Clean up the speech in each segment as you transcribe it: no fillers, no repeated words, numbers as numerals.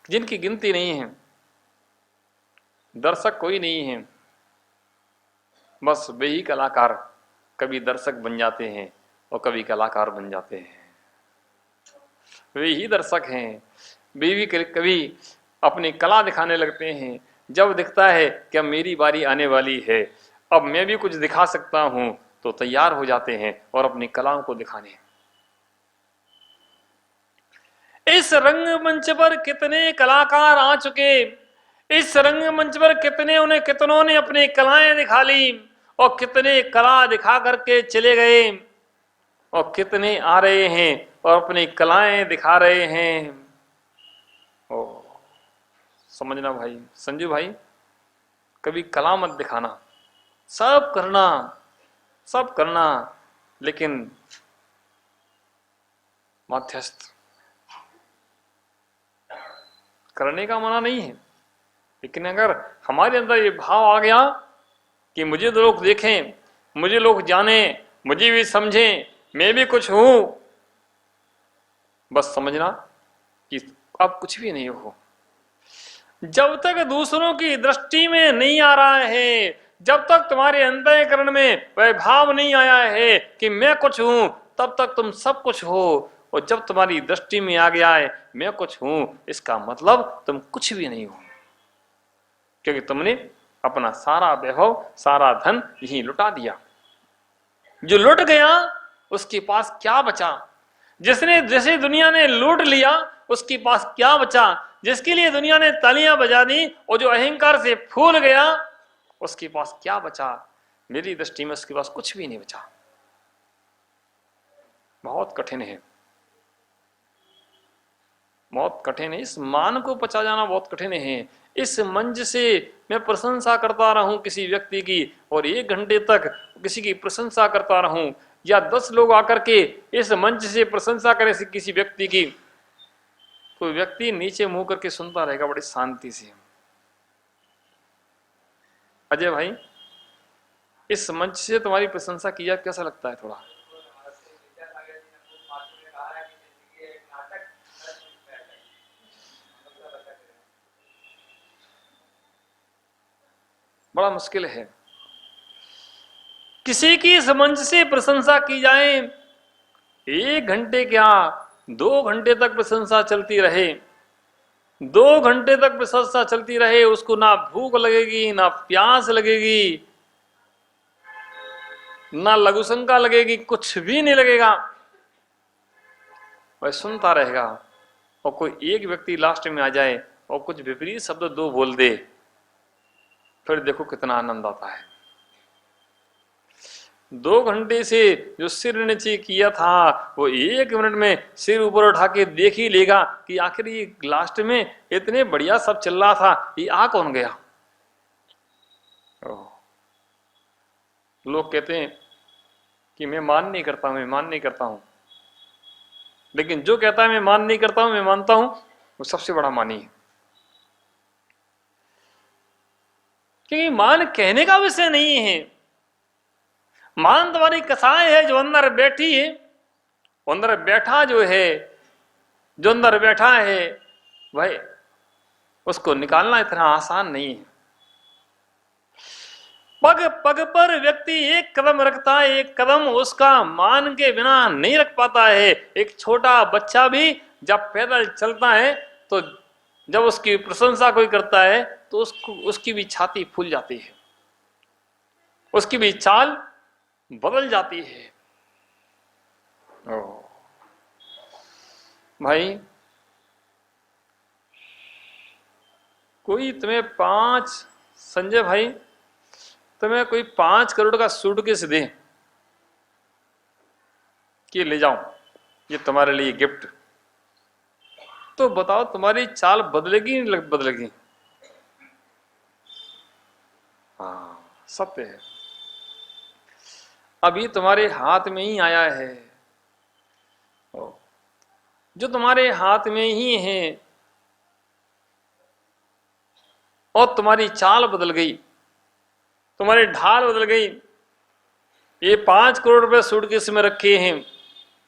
जिनकी गिनती नहीं है। दर्शक कोई नहीं है, बस वे ही कलाकार कभी दर्शक बन जाते हैं और कभी कलाकार बन जाते हैं। वे ही दर्शक हैं, वे भी कभी अपनी कला दिखाने लगते हैं। जब दिखता है कि अब मेरी बारी आने वाली है, अब मैं भी कुछ दिखा सकता हूं, तो तैयार हो जाते हैं और अपनी कलाओं को दिखाने। इस रंगमंच पर कितने कलाकार आ चुके, इस रंगमंच पर कितनों ने अपनी कलाएं दिखा ली, और कितने कला दिखा करके चले गए, और कितने आ रहे हैं और अपनी कलाएं दिखा रहे हैं। ओ समझना भाई, संजू भाई, कभी कला मत दिखाना, सब करना, सब करना, लेकिन मध्यस्थ करने का मना नहीं है। लेकिन अगर हमारे अंदर ये भाव आ गया कि मुझे तो लोग देखें, मुझे लोग जाने, मुझे भी समझें, मैं भी कुछ हूं, बस समझना कि अब कुछ भी नहीं हो। जब तक दूसरों की दृष्टि में नहीं आ रहा है, जब तक तुम्हारे अंतःकरण में वह भाव नहीं आया है कि मैं कुछ हूं, तब तक तुम सब कुछ हो। और जब तुम्हारी दृष्टि में आ गया है मैं कुछ हूं, इसका मतलब तुम कुछ भी नहीं हो, क्योंकि तुमने अपना सारा वैभव, सारा धन यहीं लुटा दिया। जो लुट गया उसके पास क्या बचा? जैसे दुनिया ने लूट लिया उसके पास क्या बचा? जिसके लिए दुनिया ने तालियां बजा दी और जो अहंकार से फूल गया उसके पास क्या बचा? मेरी दृष्टि में उसके पास कुछ भी नहीं बचा। बहुत कठिन है, बहुत कठिन है। इस मान को पचा जाना बहुत कठिन है। इस मंच से मैं प्रशंसा करता रहूं किसी व्यक्ति की, और 1 घंटे तक किसी की प्रशंसा करता रहूं, या 10 लोग आकर के इस मंच से प्रशंसा करें किसी व्यक्ति की, तो व्यक्ति नीचे मुंह करके सुनता रहेगा बड़ी शांति से। अजय भाई, इस मंच से तुम्हारी प्रशंसा की जाए, कैसा लगता है? थोड़ा बड़ा मुश्किल है। किसी की इस मंच से प्रशंसा की जाए, 1 घंटे क्या 2 घंटे तक प्रशंसा चलती रहे, 2 घंटे तक प्रशंसा चलती रहे, उसको ना भूख लगेगी, ना प्यास लगेगी, ना लघुशंका लगेगी, कुछ भी नहीं लगेगा, वह सुनता रहेगा। और कोई एक व्यक्ति लास्ट में आ जाए और कुछ विपरीत शब्द 2 बोल दे, फिर देखो कितना आनंद आता है। 2 घंटे से जो सिर नीचे किया था वो 1 मिनट में सिर ऊपर उठा के देख ही लेगा कि आखिर ये लास्ट में इतने बढ़िया सब चल रहा था, ये आ कौन गया? लोग कहते हैं कि मैं मान नहीं करता हूं, मैं मान नहीं करता हूं, लेकिन जो कहता है मैं मान नहीं करता हूं, मैं मानता हूं, वो सबसे बड़ा मानी है। क्योंकि मान कहने का विषय नहीं है। मान तुम्हारी कसाय है जो अंदर बैठी है, अंदर बैठा जो है, जो अंदर बैठा है भाई, उसको निकालना इतना आसान नहीं है। पग पग पर व्यक्ति एक कदम रखता है, एक कदम उसका मान के बिना नहीं रख पाता है। एक छोटा बच्चा भी जब पैदल चलता है तो जब उसकी प्रशंसा कोई करता है तो उसकी भी छाती फूल जाती है, उसकी भी चाल बदल जाती है। भाई, कोई तुम्हें संजय भाई, तुम्हें कोई 5 करोड़ का सूटकेस दे कि ले जाओ ये तुम्हारे लिए गिफ्ट, तो बताओ तुम्हारी चाल बदलेगी नहीं बदलेगी? हाँ, सत्य है। अभी तुम्हारे हाथ में ही आया है, जो तुम्हारे हाथ में ही है, और तुम्हारी चाल बदल गई, तुम्हारी ढाल बदल गई। ये 5 करोड़ रुपए सूटकेस में रखे हैं,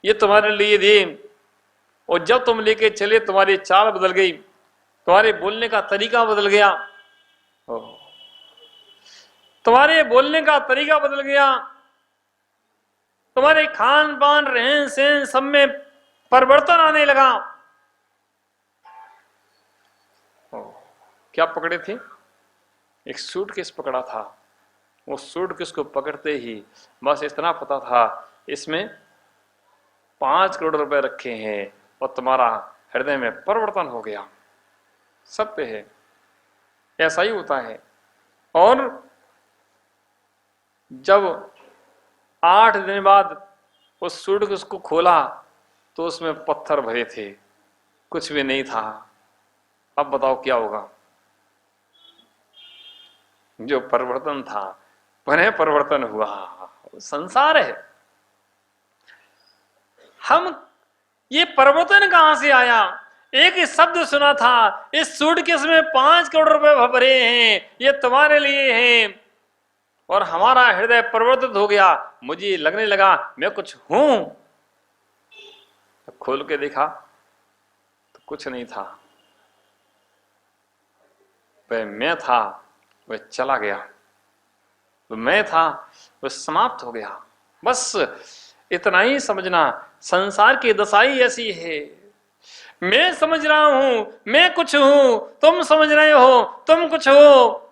ये तुम्हारे लिए दिए, और जब तुम लेके चले तुम्हारी चाल बदल गई, तुम्हारे बोलने का तरीका बदल गया, तुम्हारे बोलने का तरीका बदल गया, तुम्हारे खान पान रहन सहन सब में परिवर्तन आने लगा। क्या पकड़े थे? एक सूटकेस पकड़ा था। वो सूटकेस को पकड़ते ही बस इतना पता था इसमें 5 करोड़ रुपए रखे हैं, और तुम्हारा हृदय में परिवर्तन हो गया। सत्य है, ऐसा ही होता है। और जब 8 दिन बाद उस सूटकेस को खोला तो उसमें पत्थर भरे थे, कुछ भी नहीं था। अब बताओ क्या होगा? जो परिवर्तन था पुनः परिवर्तन हुआ। संसार है। हम ये परिवर्तन कहां से आया? एक ही शब्द सुना था, इस सूटकेस में 5 करोड़ रुपए भरे हैं, ये तुम्हारे लिए हैं, और हमारा हृदय परिवर्तित हो गया। मुझे लगने लगा मैं कुछ हूं। खोल के देखा तो कुछ नहीं था। वह मैं था, वह चला गया। वो मैं था, वह समाप्त हो गया। बस इतना ही समझना। संसार की दशाई ऐसी है। मैं समझ रहा हूं मैं कुछ हूं, तुम समझ रहे हो तुम कुछ हो,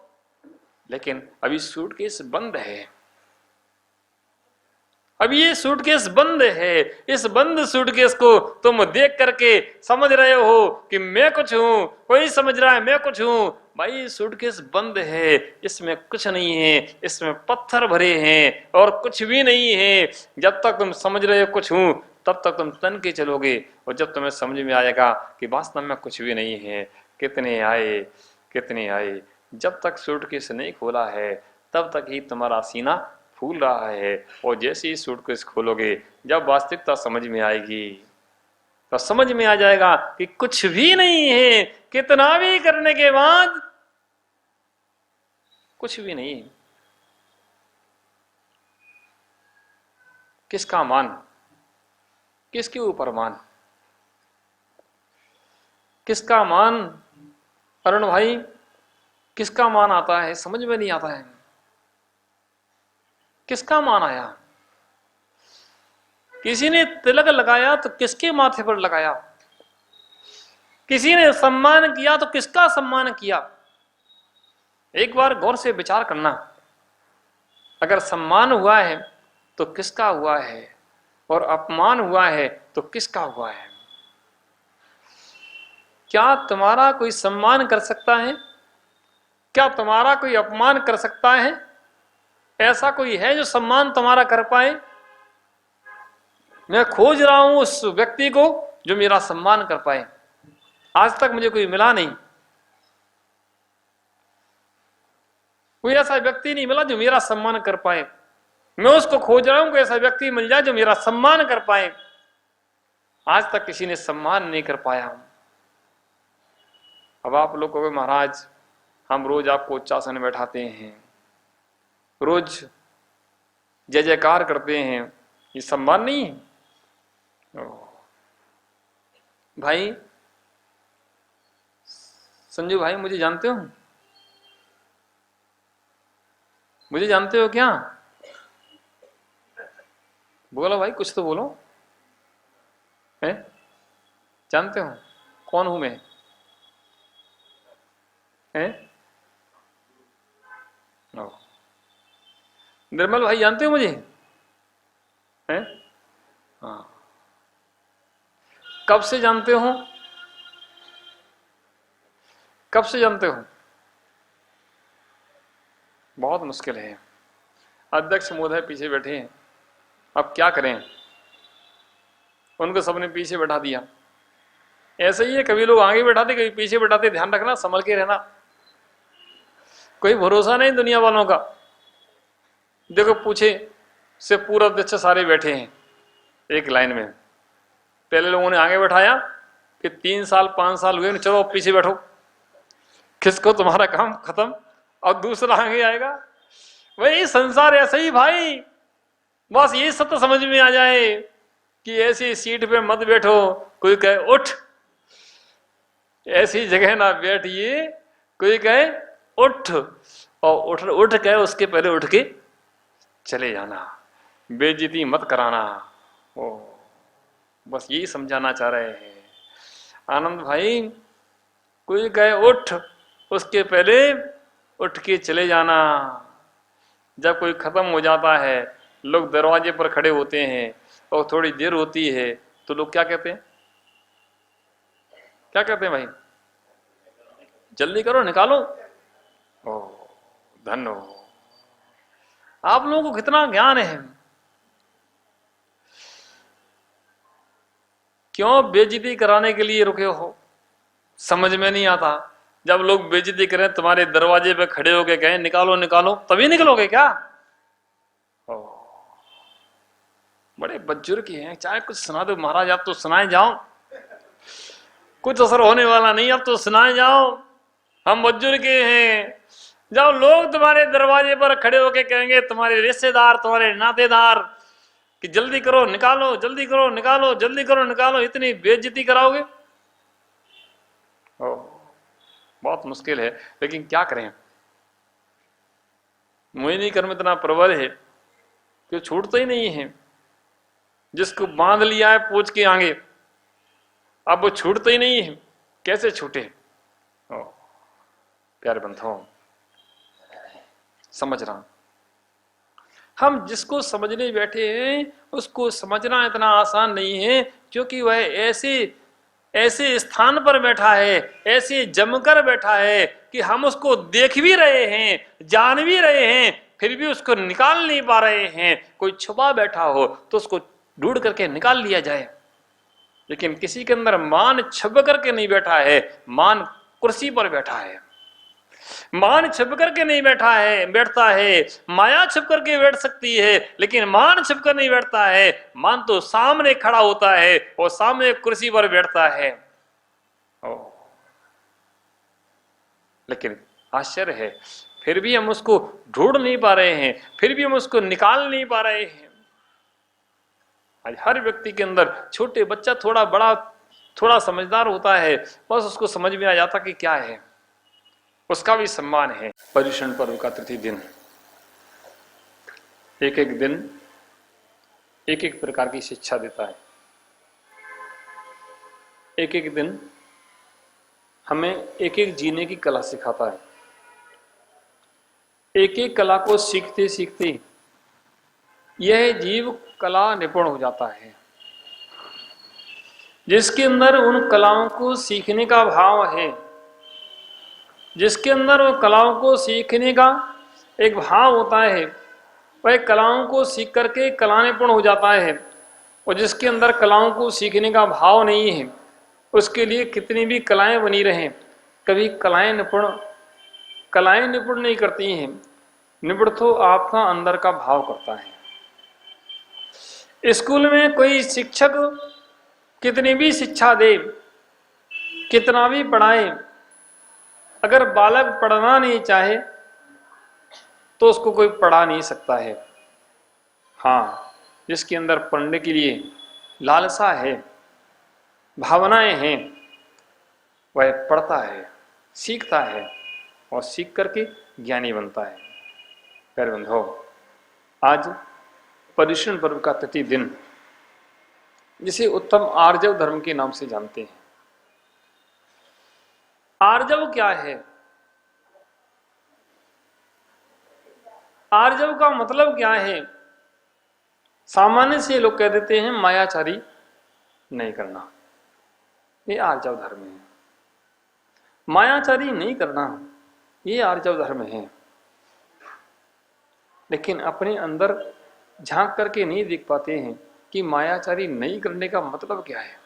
लेकिन अभी सूटकेस बंद है। अब ये सूटकेस बंद है। इस बंद सूटकेस को तुम देख करके समझ रहे हो कि मैं कुछ हूं, कोई समझ रहा है मैं कुछ हूं। भाई सूटकेस बंद है, इसमें कुछ नहीं है, इसमें पत्थर भरे हैं और कुछ भी नहीं है। जब तक तुम समझ रहे हो कुछ हूं, तब तक तुम तन के चलोगे, और जब तुम्हें समझ में आएगा कि वास्तव में कुछ भी नहीं है, कितने आए कितने आए, जब तक सूटकेस नहीं खोला है तब तक ही तुम्हारा सीना फूल रहा है। और जैसे ही सूटकेस खोलोगे, जब वास्तविकता समझ में आएगी तो समझ में आ जाएगा कि कुछ भी नहीं है। कितना भी करने के बाद कुछ भी नहीं। किसका मान? किसके ऊपर मान? किसका मान? अरुण भाई, किसका मान आता है? समझ में नहीं आता है। किसका मान आया? किसी ने तिलक लगाया तो किसके माथे पर लगाया? किसी ने सम्मान किया तो किसका सम्मान किया? एक बार गौर से विचार करना। अगर सम्मान हुआ है तो किसका हुआ है, और अपमान हुआ है तो किसका हुआ है? क्या तुम्हारा कोई सम्मान कर सकता है? क्या तुम्हारा कोई अपमान कर सकता है? ऐसा कोई है जो सम्मान तुम्हारा कर पाए? मैं खोज रहा हूं उस व्यक्ति को जो मेरा सम्मान कर पाए। आज तक मुझे कोई मिला नहीं। कोई ऐसा व्यक्ति नहीं मिला जो मेरा सम्मान कर पाए। मैं उसको खोज रहा हूं, कोई ऐसा व्यक्ति मिल जाए जो मेरा सम्मान कर पाए। आज तक किसी ने सम्मान नहीं कर पाया। अब आप लोग कहोगे महाराज हम रोज आपको उच्चासन में बैठाते हैं, रोज जय जयकार करते हैं, ये सम्मान नहीं है? भाई संजू भाई, मुझे जानते हो? मुझे जानते हो क्या? बोलो भाई, कुछ तो बोलो। है? जानते हो कौन हूं मैं? है? निर्मल भाई, जानते हो मुझे? हैं? हाँ। कब से जानते हो? कब से जानते हो? बहुत मुश्किल है। अध्यक्ष महोदय पीछे बैठे हैं, अब क्या करें? उनको सबने पीछे बैठा दिया। ऐसे ही है, कभी लोग आगे बैठाते कभी पीछे बैठाते। ध्यान रखना, संभल के रहना। कोई भरोसा नहीं दुनिया वालों का। देखो पूछे से पूरा अध्यक्ष सारे बैठे हैं एक लाइन में। पहले लोगों ने आगे बैठाया, फिर 3 साल 5 साल हुए, चलो पीछे बैठो, किसको तुम्हारा काम खत्म, और दूसरा आगे आएगा। वही संसार ऐसा ही भाई। बस ये सत्य समझ में आ जाए कि ऐसी सीट पे मत बैठो। कोई कहे उठ, ऐसी जगह ना बैठिए, कोई कहे उठ, और उठ उठ के उसके पहले उठ के चले जाना, बेइज्जती मत कराना। ओ, बस यही समझाना चाह रहे हैं आनंद भाई। कोई कहे उठ, उसके पहले उठ के चले जाना। जब कोई खत्म हो जाता है, लोग दरवाजे पर खड़े होते हैं और थोड़ी देर होती है तो लोग क्या कहते हैं, क्या कहते हैं भाई? जल्दी करो, निकालो। ओ धन्य हो, आप लोगों को कितना ज्ञान है। क्यों बेइज्जती कराने के लिए रुके हो, समझ में नहीं आता। जब लोग बेइज्जती करें, तुम्हारे दरवाजे पे खड़े होके कहें निकालो निकालो, तभी निकलोगे क्या? ओ, बड़े बुजुर्ग हैं, चाहे कुछ सुना दो महाराज, आप तो सुनाए जाओ, कुछ असर होने वाला नहीं, अब तो सुनाए जाओ, हम बुजुर्ग हैं। जब लोग तुम्हारे दरवाजे पर खड़े होके कहेंगे, तुम्हारे रिश्तेदार, तुम्हारे नातेदार, कि जल्दी करो निकालो, जल्दी करो निकालो, जल्दी करो निकालो, इतनी बेइज्जती कराओगे? ओ, बहुत मुश्किल है, लेकिन क्या करें। मोहिनी कर्म इतना प्रबल है कि छूटता ही नहीं है। जिसको बांध लिया है पूछ के आगे, अब वो छूटता ही नहीं है, कैसे छूटे? ओ, प्यारे बंधुओं, समझ रहा, हम जिसको समझने बैठे हैं उसको समझना इतना आसान नहीं है, क्योंकि वह ऐसे ऐसे स्थान पर बैठा है, ऐसे जमकर बैठा है कि हम उसको देख भी रहे हैं, जान भी रहे हैं, फिर भी उसको निकाल नहीं पा रहे हैं। कोई छुपा बैठा हो तो उसको ढूंढ करके निकाल लिया जाए, लेकिन किसी के अंदर मान छुप करके नहीं बैठा है, मान कुर्सी पर बैठा है। मान छिप करके नहीं बैठता है, माया छिप करके बैठ सकती है, लेकिन मान छिप कर नहीं बैठता है। मान तो सामने खड़ा होता है और सामने कुर्सी पर बैठता है। लेकिन आश्चर्य है, फिर भी हम उसको ढूंढ नहीं पा रहे हैं, फिर भी हम उसको निकाल नहीं पा रहे हैं। आज हर व्यक्ति के अंदर, छोटे बच्चा थोड़ा बड़ा थोड़ा समझदार होता है, बस उसको समझ में आ जाता कि क्या है, उसका भी सम्मान है। पर्युषण पर्व का तृतीय दिन, एक एक दिन एक एक प्रकार की शिक्षा देता है। एक एक दिन हमें एक एक जीने की कला सिखाता है। एक एक कला को सीखते सीखते यह जीव कला निपुण हो जाता है। जिसके अंदर उन कलाओं को सीखने का भाव है, जिसके अंदर वो कलाओं को सीखने का एक भाव होता है, वह कलाओं को सीख करके कला निपुण हो जाता है। और जिसके अंदर कलाओं को सीखने का भाव नहीं है, उसके लिए कितनी भी कलाएं बनी रहें, कभी कलाएं निपुण नहीं करती हैं। निपुण तो आपका अंदर का भाव करता है। स्कूल में कोई शिक्षक कितनी भी शिक्षा दे, कितना भी पढ़ाए, अगर बालक पढ़ना नहीं चाहे तो उसको कोई पढ़ा नहीं सकता है। हाँ, जिसके अंदर पढ़ने के लिए लालसा है, भावनाएं हैं, वह पढ़ता है, सीखता है और सीख करके ज्ञानी बनता है। प्यारे बंधुओं, आज पर्युषण पर्व का तृतीय दिन, जिसे उत्तम आर्जव धर्म के नाम से जानते हैं। आर्जव क्या है? आर्जव का मतलब क्या है? सामान्य से लोग कह देते हैं मायाचारी नहीं करना, ये आर्जव धर्म है। मायाचारी नहीं करना, ये आर्जव धर्म है। लेकिन अपने अंदर झांक करके नहीं देख पाते हैं कि मायाचारी नहीं करने का मतलब क्या है।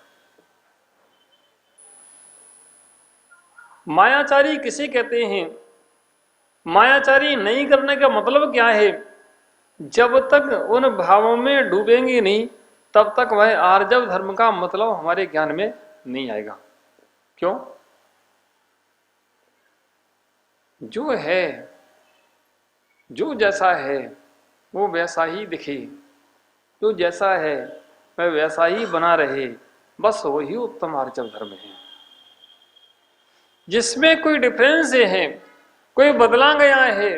मायाचारी किसे कहते हैं? मायाचारी नहीं करने का मतलब क्या है? जब तक उन भावों में डूबेंगे नहीं, तब तक वह आर्जव धर्म का मतलब हमारे ज्ञान में नहीं आएगा। क्यों? जो है, जो जैसा है वो वैसा ही दिखे, जो जैसा है वह वैसा ही बना रहे, बस वही उत्तम आर्जव धर्म है। जिसमें कोई डिफरेंस है, कोई बदला गया है,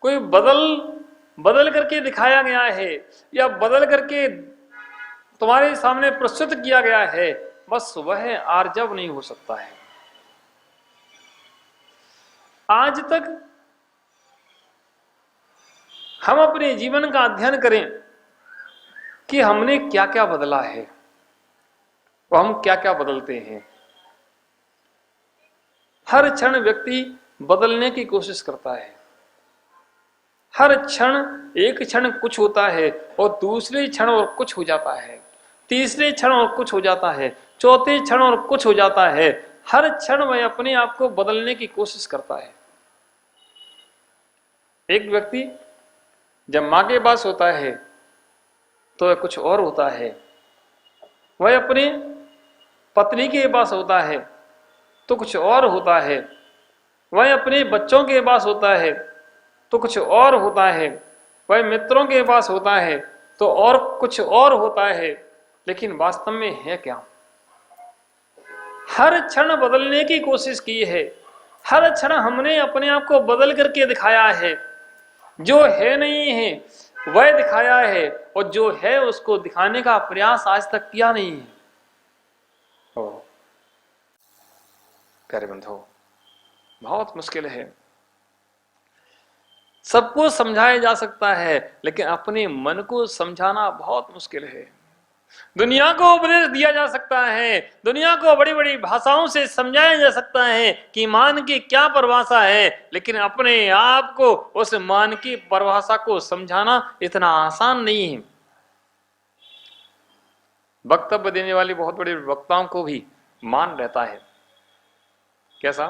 कोई बदल करके दिखाया गया है, या बदल करके तुम्हारे सामने प्रस्तुत किया गया है, बस वह आर्जव नहीं हो सकता है। आज तक हम अपने जीवन का अध्ययन करें कि हमने क्या क्या बदला है और हम क्या क्या बदलते हैं। हर क्षण व्यक्ति बदलने की कोशिश करता है। हर क्षण, एक क्षण कुछ होता है और दूसरे क्षण और कुछ हो जाता है, तीसरे क्षण और कुछ हो जाता है, चौथे क्षण और कुछ हो जाता है। हर क्षण वह अपने आप को बदलने की कोशिश करता है। एक व्यक्ति जब मां के पास होता है तो वह कुछ और होता है, वह अपने पत्नी के पास होता है तो कुछ और होता है, वह अपने बच्चों के पास होता है तो कुछ और होता है, वह मित्रों के पास होता है तो और कुछ और होता है। लेकिन वास्तव में है क्या? हर क्षण बदलने की कोशिश की है। हर क्षण हमने अपने आप को बदल करके दिखाया है। जो है नहीं है वह दिखाया है, और जो है उसको दिखाने का प्रयास आज तक किया नहीं है। प्यारे बंधुओं, बहुत मुश्किल है। सबको समझाया जा सकता है, लेकिन अपने मन को समझाना बहुत मुश्किल है। दुनिया को उपदेश दिया जा सकता है, दुनिया को बड़ी बड़ी भाषाओं से समझाया जा सकता है कि मान की क्या परिभाषा है, लेकिन अपने आप को उस मान की परिभाषा को समझाना इतना आसान नहीं है। वक्तव्य देने वाले बहुत बड़े वक्ताओं को भी मान रहता है। कैसा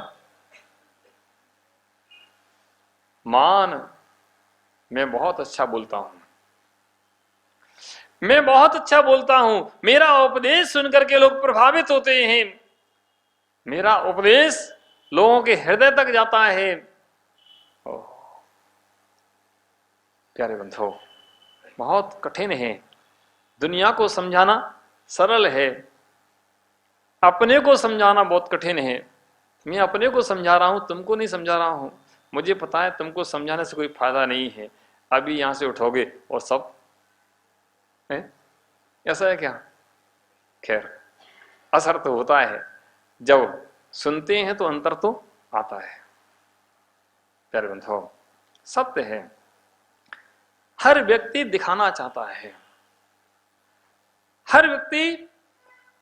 मान? मैं बहुत अच्छा बोलता हूं, मैं बहुत अच्छा बोलता हूं, मेरा उपदेश सुनकर के लोग प्रभावित होते हैं, मेरा उपदेश लोगों के हृदय तक जाता है। प्यारे बंधुओं, बहुत कठिन है। दुनिया को समझाना सरल है, अपने को समझाना बहुत कठिन है। मैं अपने को समझा रहा हूं, तुमको नहीं समझा रहा हूं। मुझे पता है तुमको समझाने से कोई फायदा नहीं है। अभी यहां से उठोगे और सब है? ऐसा है क्या? खैर, असर तो होता है। जब सुनते हैं तो अंतर तो आता है। प्यारे बंधुओं, सत्य है, हर व्यक्ति दिखाना चाहता है, हर व्यक्ति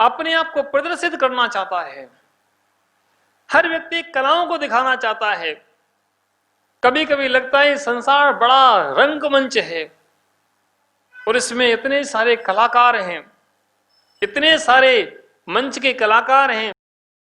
अपने आप को प्रदर्शित करना चाहता है, हर व्यक्ति कलाओं को दिखाना चाहता है। कभी कभी लगता है संसार बड़ा रंगमंच है और इसमें इतने सारे कलाकार हैं, इतने सारे मंच के कलाकार हैं,